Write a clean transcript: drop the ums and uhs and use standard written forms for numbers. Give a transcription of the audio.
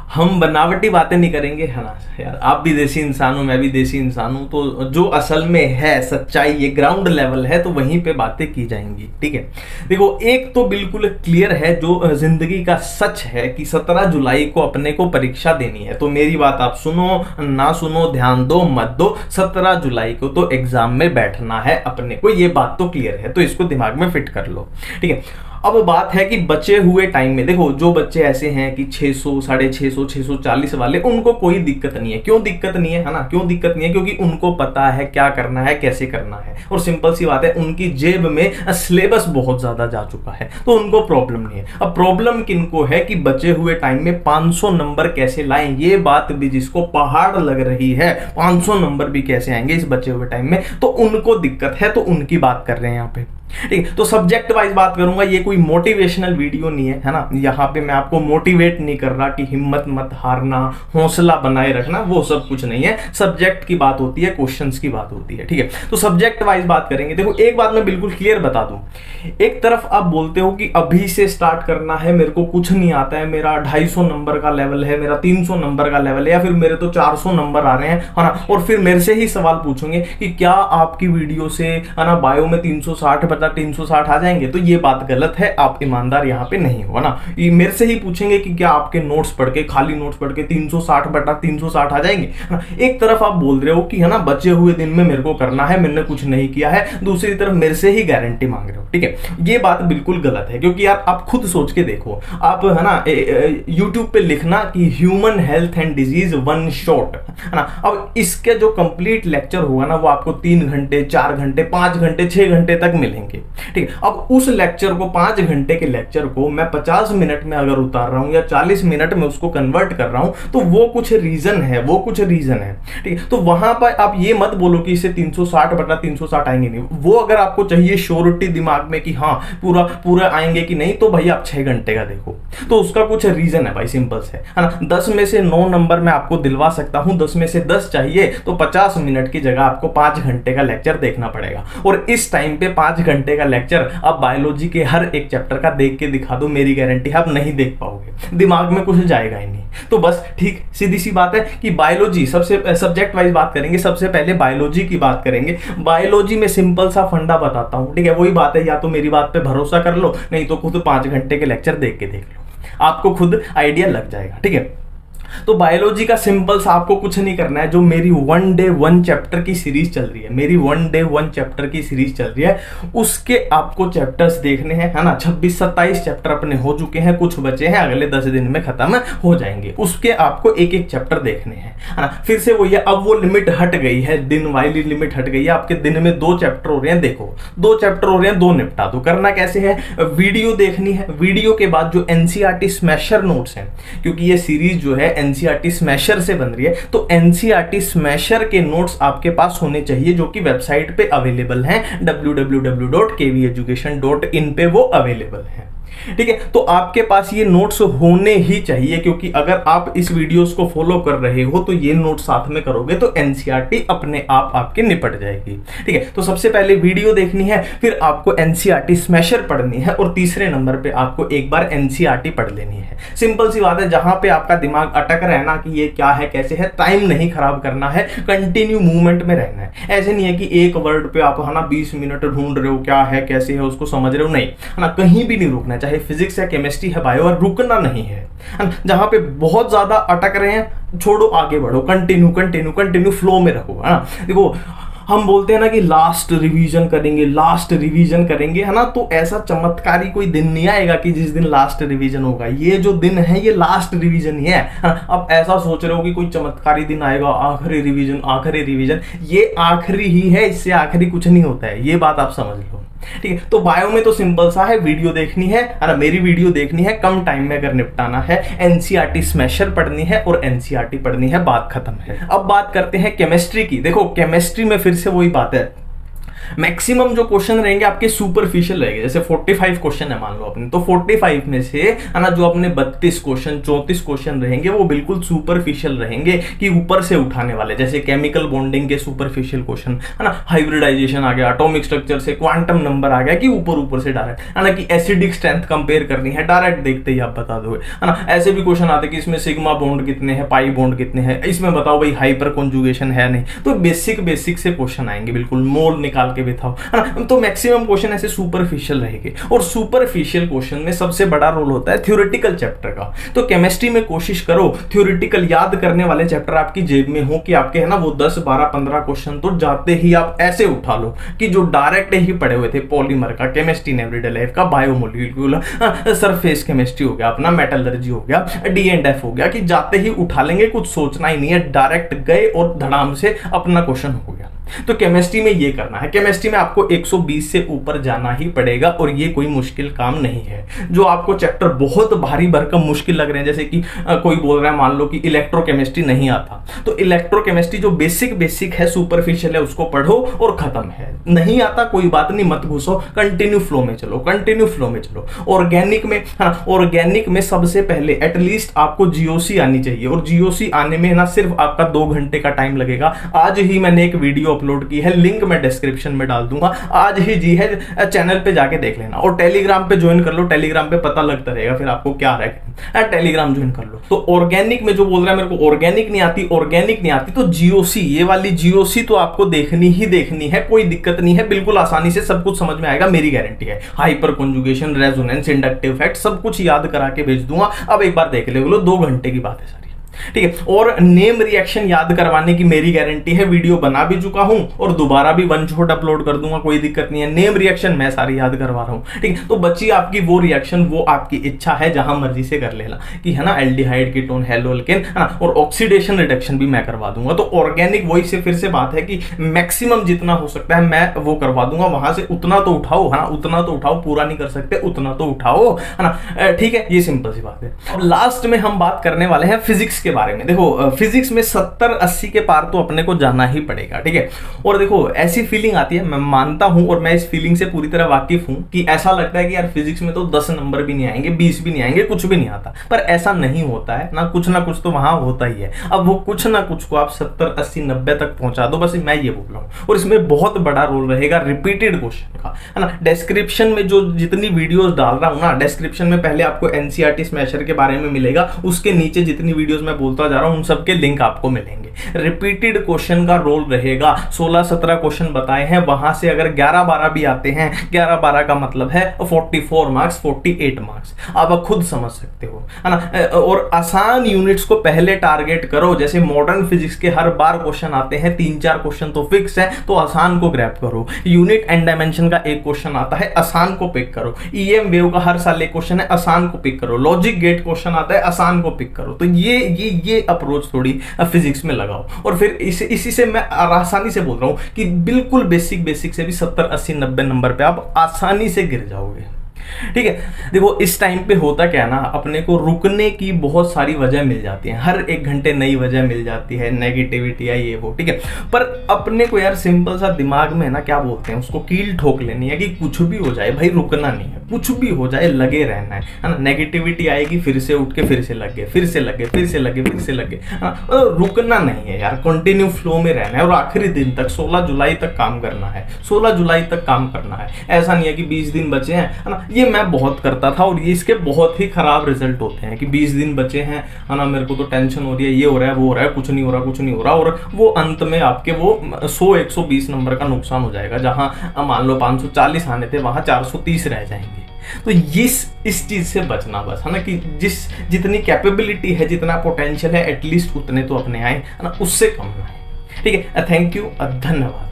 हम बनावटी बातें नहीं करेंगे, है ना यार। आप भी देसी इंसान हो, मैं भी देसी इंसान हूं, तो जो असल में है सच्चाई, ये ग्राउंड लेवल है, तो वहीं पे बातें की जाएंगी, ठीक है। देखो, एक तो बिल्कुल क्लियर है जो जिंदगी का सच है कि 17 जुलाई को अपने को परीक्षा देनी है। तो मेरी बात आप सुनो ना सुनो, ध्यान दो मत दो, 17 जुलाई को तो एग्जाम में बैठना है अपने को, ये बात तो क्लियर है, तो इसको दिमाग में फिट कर लो, ठीक है। अब बात है कि बचे हुए टाइम में देखो, जो बच्चे ऐसे हैं कि 600, 650, 640 वाले, उनको कोई दिक्कत नहीं है। क्यों दिक्कत नहीं है, है ना, क्यों दिक्कत नहीं है? क्योंकि उनको पता है क्या करना है, कैसे करना है, और सिंपल सी बात है, उनकी जेब में सिलेबस बहुत ज्यादा जा चुका है, तो उनको प्रॉब्लम नहीं है। अब प्रॉब्लम किनको है कि बचे हुए टाइम में 500 नंबर कैसे लाएं, ये बात भी जिसको पहाड़ लग रही है, 500 नंबर भी कैसे आएंगे इस बचे हुए टाइम में, तो उनको दिक्कत है, तो उनकी बात कर रहे हैं यहाँ पे, ठीक है। तो सब्जेक्ट वाइज बात करूंगा, ये कोई मोटिवेशनल वीडियो नहीं है, है ना। यहाँ पे मैं आपको मोटिवेट नहीं कर रहा कि हिम्मत मत हारना, हौसला बनाए रखना, वो सब कुछ नहीं है। सब्जेक्ट की बात होती है, क्वेश्चंस की बात होती है, ठीक है। तो सब्जेक्ट वाइज बात करेंगे। देखो, एक बात मैं बिल्कुल क्लियर बता दूं, एक तरफ आप बोलते हो कि अभी से स्टार्ट करना है, मेरे को कुछ नहीं आता है, मेरा 250 नंबर का लेवल है, मेरा 300 नंबर का लेवल है, या फिर मेरे तो 400 नंबर आ रहे हैं, है ना। और फिर मेरे से ही सवाल पूछेंगे कि क्या आपकी वीडियो से, है ना, बायो में 360 360 आ जाएंगे। तो ये बात गलत है, आप ईमानदार यहाँ पे नहीं हो ना। ये मेरे से ही पूछेंगे कि क्या आपके नोट्स पढ़ के, खाली नोट्स पढ़ के 360/360 आ जाएंगे, है ना। एक तरफ आप बोल रहे हो कि, है ना, बचे हुए दिन में मेरे को करना है, मैंने कुछ नहीं किया है, दूसरी तरफ मेरे से ही गारंटी मांग रहे हो, ठीक है। ये बात बिल्कुल गलत है, क्योंकि यार आप खुद सोच के देखो, आप, है ना, यूट्यूब पे लिखना कि human health and disease one shot, है ना। अब इसके जो कंप्लीट लेक्चर होगा ना, वो आपको 3 घंटे, 4 घंटे, 5 घंटे, 6 घंटे तक मिलेंगे, ठीक है। अब उस लेक्चर को, 5 घंटे के लेक्चर को मैं 50 मिनट में अगर उतार रहा हूं या 40 मिनट में उसको कन्वर्ट कर रहा हूं, तो वो कुछ रीजन है, वो कुछ रीजन है, ठीक है। तो वहां पर आप ये मत बोलो कि इसे 360/360 आएंगे नहीं। वो अगर आपको चाहिए श्योरिटी दिमाग में कि हाँ पूरा पूरा आएंगे कि नहीं, तो भाई आप 6 घंटे का देखो, तो उसका कुछ रीजन है भाई, सिंपल से, है ना। 10 में से 9 नंबर मैं आपको दिलवा सकता हूं, 10 में से 10 चाहिए तो 50 मिनट की जगह आपको 5 घंटे का लेक्चर देखना पड़ेगा। और इस टाइम पे 5 घंटे का लेक्चर आप बायोलॉजी के हर एक चैप्टर का देख के दिखा दो, मेरी गारंटी है आप नहीं देख पाओगे, दिमाग में कुछ जाएगा ही नहीं। तो बस ठीक सीधी सी बात है कि बायोलॉजी, सबसे सब्जेक्ट वाइज बात करेंगे, सबसे पहले बायोलॉजी की बात करेंगे। बायोलॉजी में सिंपल सा फंडा बताता हूं, ठीक है। वही बात है, या तो मेरी बात पे भरोसा कर लो, नहीं तो खुद 5 घंटे के लेक्चर देख के देख लो, आपको खुद आइडिया लग जाएगा, ठीक है। तो बायोलॉजी का सिंपल सा आपको कुछ नहीं करना है, जो मेरी 1 डे 1 चैप्टर की सीरीज चल रही है, मेरी 1 डे 1 चैप्टर की सीरीज चल रही है, उसके आपको चैप्टर्स देखने हैं, है ना। 26-27 चैप्टर अपने हो चुके हैं, कुछ बचे हैं, अगले 10 दिन में खत्म हो जाएंगे, उसके आपको एक एक चैप्टर देखने हैं, है ना। फिर से वही है, अब वो लिमिट हट गई है, दिन वाली लिमिट हट गई है, आपके दिन में 2 चैप्टर हो रहे हैं, देखो 2 चैप्टर हो रहे हैं, 2 निपटा दो। करना कैसे है, वीडियो देखनी है, वीडियो के बाद जो एनसीईआरटी स्मैशर नोट्स हैं, क्योंकि ये सीरीज जो है एनसीईआरटी स्मैशर से बन रही है, तो एनसीईआरटी स्मैशर के नोट्स आपके पास होने चाहिए, जो कि वेबसाइट पे अवेलेबल हैं, www.kveducation.in पे वो अवेलेबल है, ठीक है। तो आपके पास ये नोट्स होने ही चाहिए, क्योंकि अगर आप इस वीडियोस को फॉलो कर रहे हो तो ये नोट्स साथ में करोगे तो एनसीईआरटी अपने आप आपके निपट जाएगी, ठीक है। तो सबसे पहले वीडियो देखनी है, फिर आपको एनसीईआरटी स्मैशर पढ़नी है, और तीसरे नंबर पे आपको एक बार एनसीईआरटी पढ़ लेनी है। सिंपल सी बात है, जहां पे आपका दिमाग अटक रहा है ना कि ये क्या है कैसे है, टाइम नहीं खराब करना है, कंटिन्यू मूवमेंट में रहना है। ऐसे नहीं है कि एक वर्ड पे आप, है ना, 20 मिनट ढूंढ रहे हो क्या है कैसे है उसको समझ रहे हो, नहीं, है ना। कहीं भी नहीं रुकना, चाहे फिजिक्स या केमिस्ट्री है, बायो, रुकना नहीं है। जहां पे बहुत ज्यादा अटक रहे हैं, छोड़ो, आगे बढ़ो, कंटिन्यू कंटिन्यू कंटिन्यू फ्लो में रहो, है ना। देखो, हम बोलते हैं ना कि लास्ट रिवीजन करेंगे, लास्ट रिवीजन करेंगे, है ना। तो ऐसा चमत्कारी कोई दिन नहीं आएगा कि जिस दिन लास्ट रिवीजन होगा। ये जो दिन है ये लास्ट रिवीजन ही है। अब ऐसा सोच रहे हो कि कोई चमत्कारी दिन आएगा, आखिरी रिवीजन, आखिरी रिवीजन, ये आखिरी ही है, इससे आखिरी कुछ नहीं होता है, ये बात आप समझ लो, ठीक है। तो बायो में तो सिंपल सा है, वीडियो देखनी है ना, मेरी वीडियो देखनी है, कम टाइम में अगर निपटाना है, एनसीईआरटी स्मैशर पढ़नी है और एनसीईआरटी पढ़नी है, बात खत्म है। अब बात करते हैं केमिस्ट्री की। देखो, केमिस्ट्री में फिर से वही बात है, मैक्सिमम जो क्वेश्चन रहेंगे आपके सुपरफिशियल रहेंगे। जैसे 45 क्वेश्चन है मान लो अपने, तो 45 में से है ना जो अपने 32 क्वेश्चन 34 क्वेश्चन रहेंगे वो बिल्कुल सुपरफिशियल रहेंगे कि ऊपर से उठाने वाले। जैसे केमिकल बॉन्डिंग के सुपरफिशियल क्वेश्चन है ना, हाइब्रिडाइजेशन आ गया, एटॉमिक स्ट्रक्चर से क्वांटम नंबर आ गया कि ऊपर ऊपर से डायरेक्ट, है ना, कि एसिडिक स्ट्रेंथ कंपेयर करनी है, डायरेक्ट देखते ही आप बता दोगे, है ना। ऐसे भी क्वेश्चन आते हैं कि इसमें सिग्मा बॉन्ड कितने हैं, पाई बॉन्ड कितने हैं, इसमें बताओ भाई हाइपर कॉन्जुगेशन है नहीं। तो बेसिक से क्वेश्चन आएंगे, बिल्कुल मोल निकाल के बताओ, है ना। तो मैक्सिमम क्वेश्चन ऐसे सुपरफिशियल रहेंगे। और सुपरफिशियल क्वेश्चन में सबसे बड़ा रोल होता है थ्योरेटिकल चैप्टर का। तो केमिस्ट्री में कोशिश करो थ्योरेटिकल याद करने वाले चैप्टर आपकी जेब में हो, कि आपके है ना वो 10 12 15 क्वेश्चन तो जाते ही आप ऐसे उठा लो कि जो डायरेक्ट ही पढ़े हुए थे, पॉलीमर का, केमिस्ट्री इन एवरीडे लाइफ का, बायोमोलिक्यूलर, सरफेस केमिस्ट्री हो गया, अपना मेटलर्जी हो गया, D&F हो गया, कि जाते ही उठा लेंगे, कुछ सोचना ही नहीं है, डायरेक्ट गए और धड़ाम से अपना क्वेश्चन हो गया। तो केमिस्ट्री में ये करना है। केमिस्ट्री में आपको 120 से ऊपर जाना ही पड़ेगा और ये कोई मुश्किल काम नहीं है। जो आपको चैप्टर बहुत भारी भरकम मुश्किल लग रहे हैं, जैसे कि कोई बोल रहा है मान लो कि इलेक्ट्रोकेमिस्ट्री नहीं आता, तो इलेक्ट्रोकेमिस्ट्री जो बेसिक है, सुपरफिशियल है, उसको पढ़ो और खत्म है। नहीं आता कोई बात नहीं, मत घुसो, कंटिन्यू फ्लो में चलो। ऑर्गेनिक में, हाँ, ऑर्गेनिक में सबसे पहले एटलीस्ट आपको जीओसी आनी चाहिए, और जीओसी आने में ना सिर्फ आपका 2 घंटे का टाइम लगेगा। आज ही मैंने एक वीडियो अपलोड की है, लिंक मैं डिस्क्रिप्शन में डाल दूंगा, आज ही जी है, चैनल पे जाके देख लेना। और टेलीग्राम पे ज्वाइन कर लो, टेलीग्राम पे पता लगता रहेगा फिर आपको क्या रहेगा, टेलीग्राम ज्वाइन कर लो। तो ऑर्गेनिक में जो बोल रहा है मेरे को ऑर्गेनिक नहीं आती, तो जीओसी, ये वाली जीओसी तो आपको देखनी है, कोई दिक्कत नहीं है, बिल्कुल आसानी से सब कुछ समझ में आएगा, मेरी गारंटी है। Hyper conjugation, resonance, inductive fact सब कुछ याद करा के भेज दूंगा। अब एक बार देख लो, 2 घंटे की बात है सारी, ठीक है। और नेम रिएक्शन याद करवाने की मेरी गारंटी है, वीडियो बना भी चुका हूं और दोबारा भी वन शॉट अपलोड कर दूंगा, कोई दिक्कत नहीं है। नेम रिएक्शन मैं सारी याद करवा रहा हूं, ठीक है। तो बच्ची आपकी वो रिएक्शन, वो आपकी इच्छा है, जहां मर्जी से कर लेना, कि है ना, एल्डिहाइड कीटोन, हेलो एल्केन, है ना, और ऑक्सीडेशन रिडक्शन भी मैं करवा दूंगा। तो ऑर्गेनिक वही से फिर से बात है कि मैक्सिमम जितना हो सकता है मैं वो करवा दूंगा, वहां से उतना तो उठाओ, है ना, उतना तो उठाओ, पूरा नहीं कर सकते, उतना तो उठाओ, है ना, ठीक है। ये सिंपल सी बात है। अब लास्ट में हम बात करने वाले हैं फिजिक्स के बारे में। देखो फिजिक्स में 70-80 के पार तो अपने को जाना ही पड़ेगा, ठीक है। और देखो ऐसी फीलिंग आती है, मैं मानता हूं और मैं इस फीलिंग से पूरी तरह वाकिफ हूं, कि ऐसा लगता है कि यार फिजिक्स में तो 10 नंबर भी नहीं आएंगे, 20 भी नहीं आएंगे, कुछ भी नहीं आता। पर ऐसा नहीं होता है ना कुछ तो वहां होता ही है। अब वो कुछ ना कुछ को आप 70, 80, 90 तक पहुंचा दो, बस मैं ये बोल रहा हूं। और इसमें बहुत बड़ा रोल रहेगा रिपीटेड क्वेश्चन का, है ना। डिस्क्रिप्शन में जो जितनी वीडियोस डाल रहा हूं ना, डिस्क्रिप्शन में पहले आपको एनसीईआरटी स्मैशर के बारे में मिलेगा, उसके नीचे जितनी वीडियोस मैं बोलता जा रहा हूं उन सबके लिंक आपको मिलेंगे। रिपीटेड क्वेश्चन का रोल रहेगा। 16-17 क्वेश्चन बताए हैं, वहां से अगर 11-12 भी आते हैं, 11-12 का मतलब है 44 मार्क्स, 48 मार्क्स, आप खुद समझ सकते हो, है ना। और आसान यूनिट्स को पहले टारगेट करो। जैसे मॉडर्न फिजिक्स के हर बार क्वेश्चन आते हैं, 3-4 क्वेश्चन तो फिक्स है, तो आसान को ग्रैब करो। यूनिट एंड डायमेंशन का एक क्वेश्चन आता है, आसान को पिक करो। ईएम वेव का हर साल एक क्वेश्चन है, आसान को पिक करो। लॉजिक गेट क्वेश्चन आता है, आसान को पिक करो। तो ये अप्रोच थोड़ी फिजिक्स में लगाओ। और फिर इसी से मैं आसानी से बोल रहा हूं कि बिल्कुल बेसिक से भी 70, 80, 90 नंबर पे आप आसानी से गिर जाओगे, ठीक है। देखो इस टाइम पे होता क्या है ना, अपने को रुकने की बहुत सारी वजह मिल जाती है, हर 1 घंटे नई वजह मिल जाती है, नेगेटिविटी है, ये वो, ठीक है। पर अपने को यार सिंपल सा दिमाग में ना क्या बोलते हैं उसको, कील ठोक लेनी है कि कुछ भी हो जाए भाई, रुकना नहीं है, कुछ भी हो जाए लगे रहना है ना। नेगेटिविटी आएगी, फिर से उठ के फिर से लगे, फिर से लगे, रुकना नहीं है यार, कंटिन्यू फ्लो में रहना है और आखिरी दिन तक 16 जुलाई तक काम करना है, 16 जुलाई तक काम करना है। ऐसा नहीं है कि 20 दिन बचे हैं, है ना। ये मैं बहुत करता था और ये इसके बहुत ही खराब रिजल्ट होते हैं कि 20 दिन बचे हैं, है ना, मेरे को तो टेंशन हो रही है, ये हो रहा है, वो हो रहा है, कुछ नहीं हो रहा, और वो अंत में आपके वो 100-120 नंबर का नुकसान हो जाएगा। जहां मान लो 540 आने थे, वहां 430 रह जाएंगे। तो इस चीज से बचना बस, है ना, कि जितनी कैपेबिलिटी है, जितना पोटेंशियल है, एटलीस्ट उतने तो अपने आए, है ना, उससे कम ना है, ठीक है। थैंक यू, धन्यवाद।